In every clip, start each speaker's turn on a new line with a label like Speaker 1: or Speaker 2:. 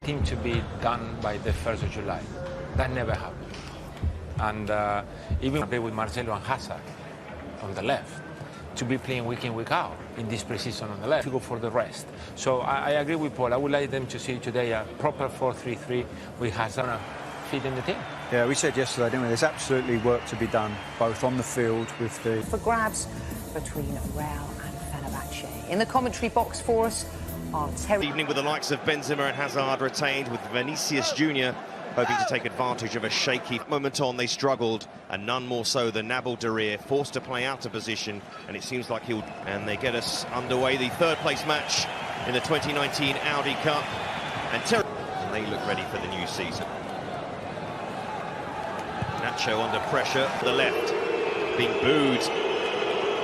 Speaker 1: Thing to be done by the 1st of July. That never happened. And even play with Marcelo and Hazard on the left, to be playing week in, week out in this preseason on the left, to go for the rest. So I agree with Paul. I would like them to see today a proper 4-3-3 with Hazard fit in the team.
Speaker 2: Yeah, we said yesterday, didn't we? There's absolutely work to be done, both on the field with the...
Speaker 3: For grabs between Real and Fenerbahçe. In the commentary box for us are Terry...
Speaker 4: Evening with the likes of Benzema and Hazard retained, with Vinicius Jr. hoping to take advantage of a shaky moment on. They struggled, and none more so than Nabil Darir, forced to play out of position, and it seems like he'll... And they get us underway, the third-place match in the 2019 AUDİ Cup, and they look ready for the new season. Nacho under pressure, to the left, being booed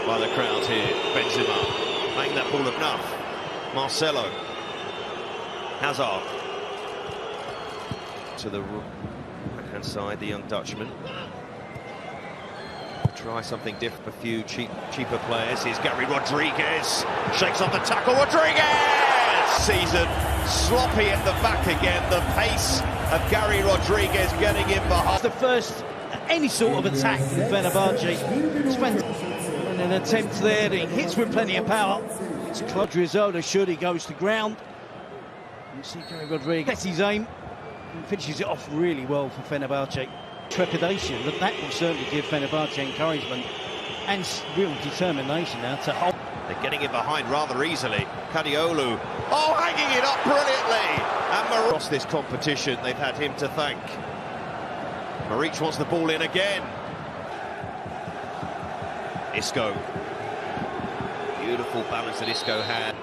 Speaker 4: by the crowd here. Benzema playing that ball enough. Marcelo, Hazard to the right-hand side, the young Dutchman. Try something different, a few cheaper players. Here's Gary Rodriguez, shakes off the tackle, Rodriguez! Season sloppy at the back again, the pace of Gary Rodriguez getting in behind.
Speaker 5: The first any sort of attack from Fenerbahçe. Spent an attempt there, he hits with plenty of power. It's Odriozola, should he goes to ground. You see Gary Rodriguez gets his aim and finishes it off really well for Fenerbahçe. Trepidation, that will certainly give Fenerbahçe encouragement and real determination now to hold.
Speaker 4: They're getting it behind rather easily. Kadiolu, oh, hanging it up brilliantly. And across this competition, they've had him to thank. Maric wants the ball in again. Isco. Beautiful balance that Isco had.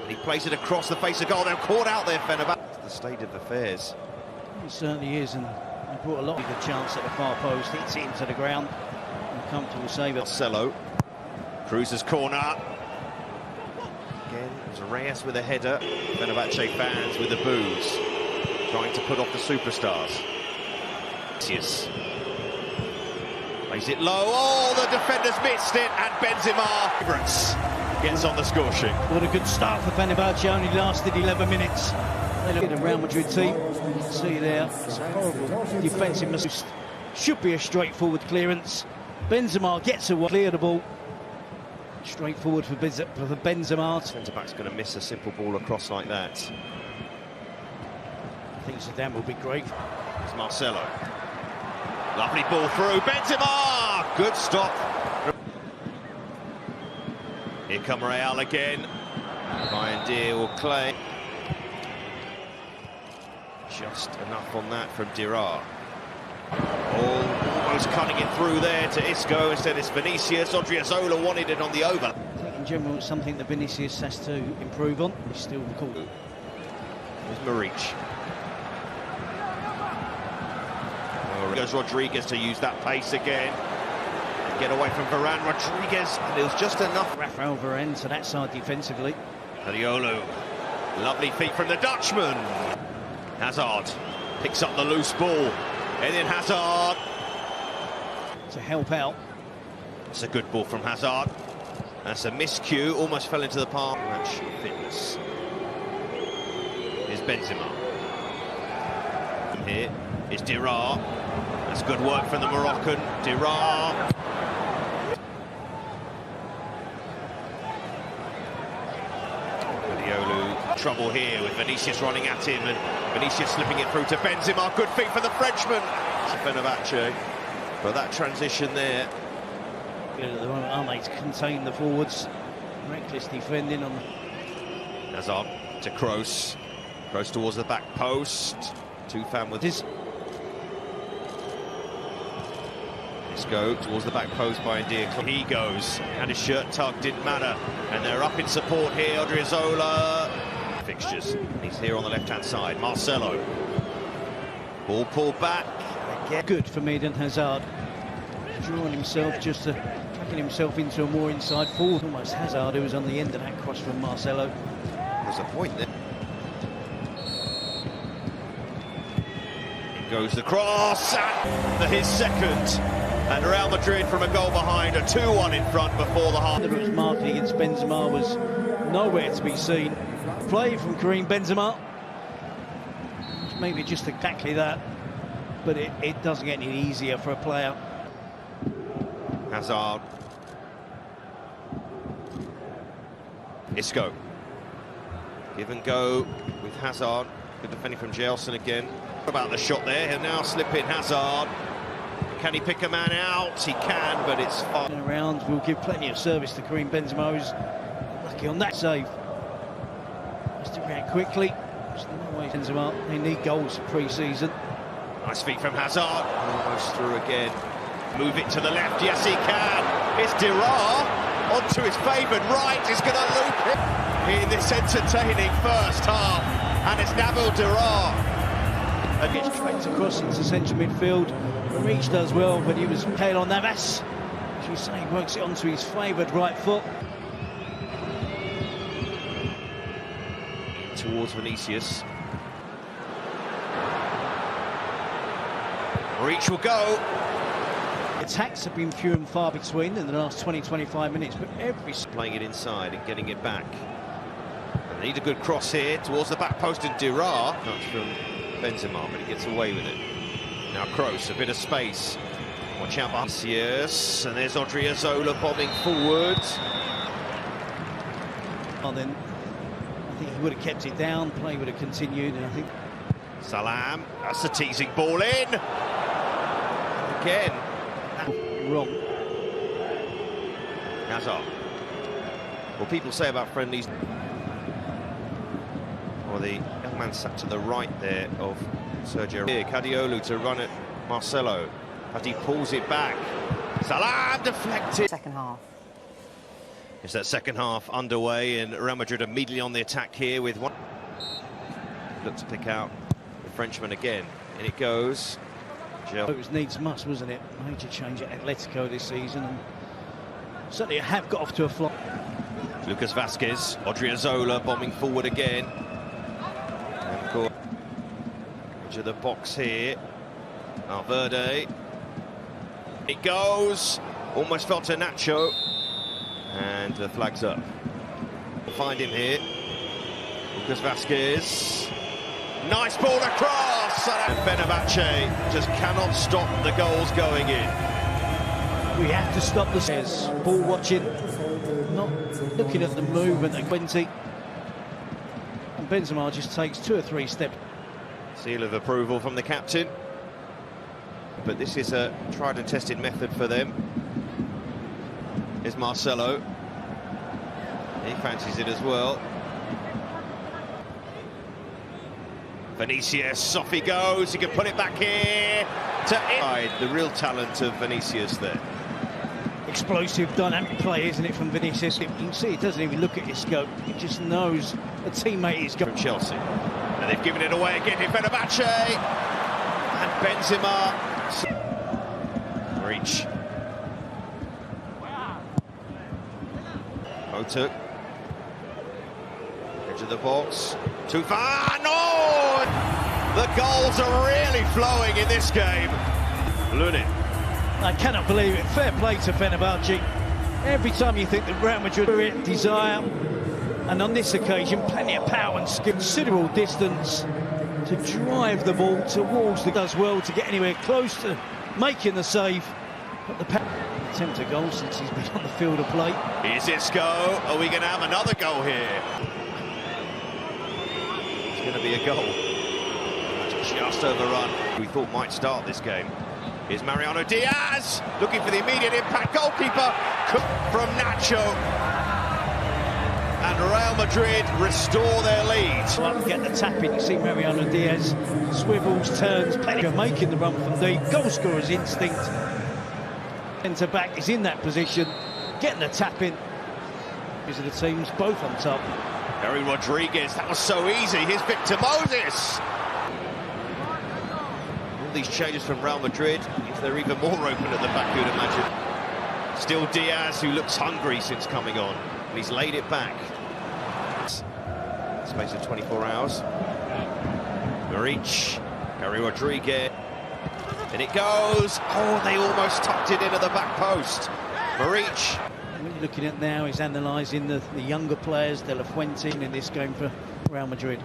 Speaker 4: And he plays it across the face of goal. They're caught out there, Fenerbahçe. The state of affairs.
Speaker 5: It certainly is, and they brought a lot of good chance at the far post. Hits it into the ground. And comfortable save.
Speaker 4: Marcelo. Cruz's corner. Again, it was Reyes with a header. Fenerbahçe fans with the boos, trying to put off the superstars. Plays it low. Oh, the defenders missed it, and Benzema gets on the score sheet.
Speaker 5: What a good start for Fenerbahçe. Only lasted 11 minutes. They look at the Real Madrid team. See there, it's a horrible defensive miss. Should be a straightforward clearance. Benzema gets away, clear the ball. Straightforward for Benzema.
Speaker 4: Centre-back's going to miss a simple ball across like that.
Speaker 5: I think Zidane will be great.
Speaker 4: It's Marcelo. Lovely ball through. Benzema! Good stop. Here come Real again. Bayern will claim. Just enough on that from Dirar. Oh, almost cutting it through there to Isco. Instead it's Vinicius. Odriozola wanted it on the over.
Speaker 5: I think in general it's something that Vinicius has to improve on. He's still cool.
Speaker 4: There's Maric. Oh, goes Rodriguez to use that pace again. And get away from Varane. Rodriguez, and it was just enough.
Speaker 5: Rafael Varane to that side defensively.
Speaker 4: Kadiolu. Lovely feet from the Dutchman. Hazard picks up the loose ball. Eden Hazard.
Speaker 5: To help out.
Speaker 4: It's a good ball from Hazard. That's a miscue, almost fell into the path. Match fitness. Here's Benzema. From here is Dirar. That's good work from the Moroccan. Dirar. Trouble here with Vinicius running at him, and Vinicius slipping it through to Benzema. Good feet for the Frenchman. It's Fenerbahçe. But that transition there.
Speaker 5: Good at the moment, aren't they, to contain the forwards. Reckless defending on the...
Speaker 4: Hazard to Kroos. Kroos towards the back post. Tufan with his... Isco towards the back post by India. He goes. Had his shirt tugged, didn't matter. And they're up in support here. Odriozola. Fixtures. He's here on the left-hand side. Marcelo. Ball pulled back. Again.
Speaker 5: Good for Eden Hazard. Drawing himself, just tracking himself into a more inside forward. Almost Hazard, who was on the end of that cross from Marcelo.
Speaker 4: There's a point there. In goes the cross, and his second. And Real Madrid from a goal behind, a 2-1 in front before the half.
Speaker 5: The marking against Benzema was nowhere to be seen. Play from Karim Benzema. maybe just exactly that, but it doesn't get any easier for a player.
Speaker 4: Hazard. Isco. Give and go with Hazard. Good defending from Gelson again. What about the shot there? He'll now slip in Hazard. Can he pick a man out? He can, but it's far.
Speaker 5: Around will give plenty of service to Karim Benzema, who's lucky on that save. Has to react quickly. There's no way Benzema, they need goals for pre-season.
Speaker 4: Nice feet from Hazard. Almost through again. Move it to the left. Yes, he can. It's Dirar onto his favoured right. He's going to loop it in this entertaining first half. And it's Nabil Dirar.
Speaker 5: And gets tracked across into central midfield. Reach does well, but he was pale on Navas. As you say, he works it onto his favoured right foot.
Speaker 4: Towards Vinicius. Reach will go.
Speaker 5: Attacks have been few and far between in the last 20-25 minutes, but every...
Speaker 4: Playing it inside and getting it back. And they need a good cross here towards the back post, and Dirar. Touch from Benzema, but he gets away with it. Now Kroos, a bit of space. Watch out, Vinicius. And there's Odriozola bombing forwards.
Speaker 5: Well, then I think he would have kept it down, play would have continued, and I think...
Speaker 4: Salam, that's a teasing ball in. Again.
Speaker 5: Wrong.
Speaker 4: Hazard. Well, people say about friendlies... Well, the young man sat to the right there of Sergio. Cadiolu to run at Marcelo. As he pulls it back. Salam deflected.
Speaker 3: Second half.
Speaker 4: It's that second half underway, and Real Madrid immediately on the attack here with one. Look to pick out the Frenchman again. In it goes.
Speaker 5: It was needs must, wasn't it? Major change at Atletico this season, and certainly have got off to a flop.
Speaker 4: Lucas Vazquez, Odriozola bombing forward again. And of course, into the box here. Valverde. It goes. Almost fell to Nacho. And the flag's up. We'll find him here. Lucas Vazquez. Nice ball across. And Fenerbahçe just cannot stop the goals going in.
Speaker 5: We have to stop the stairs. Ball watching, not looking at the movement at 20. And Benzema just takes 2 or 3 steps.
Speaker 4: Seal of approval from the captain. But this is a tried and tested method for them. Here's Marcelo. He fancies it as well. Vinicius, off he goes. He can put it back here to the real talent of Vinicius there.
Speaker 5: Explosive, dynamic play, isn't it, from Vinicius? You can see he doesn't even look at his scope. He just knows a teammate is going.
Speaker 4: From Chelsea. And they've given it away again in Fenerbahçe. And Benzema. Reach. Motuk. Edge of the box. Tufan. Oh! The goals are really flowing in this game. Lunin.
Speaker 5: I cannot believe it. Fair play to Fenerbahçe. Every time you think that Real Madrid desire, and on this occasion, plenty of power and considerable distance to drive the ball towards the does well to get anywhere close to making the save. But the attempt a goal since he's been on the field of play.
Speaker 4: Is Isco? Are we going to have another goal here? It's going to be a goal. Just overrun. We thought might start this game. Here's Mariano Diaz looking for the immediate impact. Goalkeeper from Nacho. And Real Madrid restore their lead.
Speaker 5: Get the tap in. You see Mariano Diaz swivels, turns, making the run from deep. Goal scorer's instinct. Centre back is in that position, getting the tap in. These are the teams both on top.
Speaker 4: Harry Rodriguez, that was so easy. Here's Victor Moses. All these changes from Real Madrid, if they're even more open at the back, you'd imagine. Still Diaz, who looks hungry since coming on. And he's laid it back. Space of 24 hours. Maric, Harry Rodriguez. And it goes. Oh, they almost tucked it into the back post. Maric.
Speaker 5: What you're looking at now is analysing the younger players, De La Fuente in this game for Real Madrid.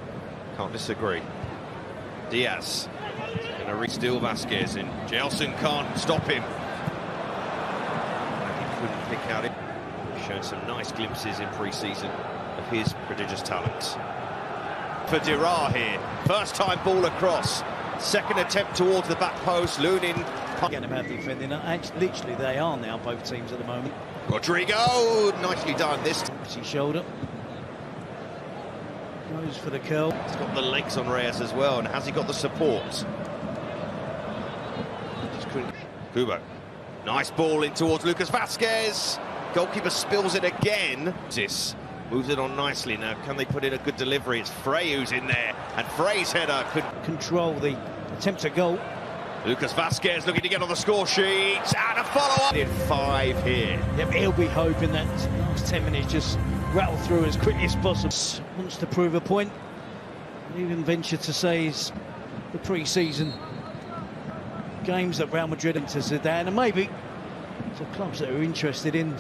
Speaker 4: Can't disagree. Diaz. Gonna reach still Vasquez in. Gelson can't stop him. He couldn't pick out it. Shown some nice glimpses in pre-season of his prodigious talent. For Dirah here. First time ball across. Second attempt towards the back post. Lunin.
Speaker 5: Again about defending. Actually, literally, they are now, both teams at the moment.
Speaker 4: Rodrigo, nicely done this time.
Speaker 5: His shoulder. Goes for the curl.
Speaker 4: He's got the legs on Reyes as well, and has he got the support? Just couldn't. Kubo. Nice ball in towards Lucas Vasquez. Goalkeeper spills it again. This moves it on nicely now. Can they put in a good delivery? It's Frey who's in there, and Frey's header could
Speaker 5: control the attempt at goal.
Speaker 4: Lucas Vasquez looking to get on the score sheet, and a follow-up. In 5 here.
Speaker 5: Yep, he'll be hoping that last 10 minutes just rattle through as quickly as possible. Wants to prove a point. I'd even venture to say is the pre-season games that Real Madrid and Zidane, and maybe for clubs that are interested in.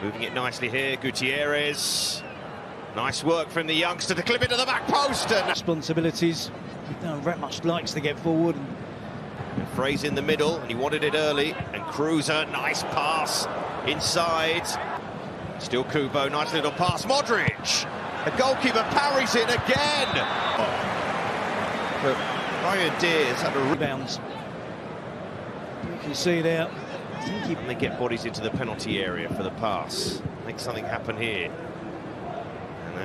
Speaker 4: Moving it nicely here, Gutierrez. Nice work from the youngster to clip it to the back post. And
Speaker 5: responsibilities. Very much likes to get forward.
Speaker 4: And Frey's in the middle, and he wanted it early. And Cruiser, nice pass inside. Still Kubo, nice little pass. Modric. The goalkeeper parries it again. But Bayern Diaz had a rebound.
Speaker 5: You can see there.
Speaker 4: I think they get bodies into the penalty area for the pass. Make something happen here.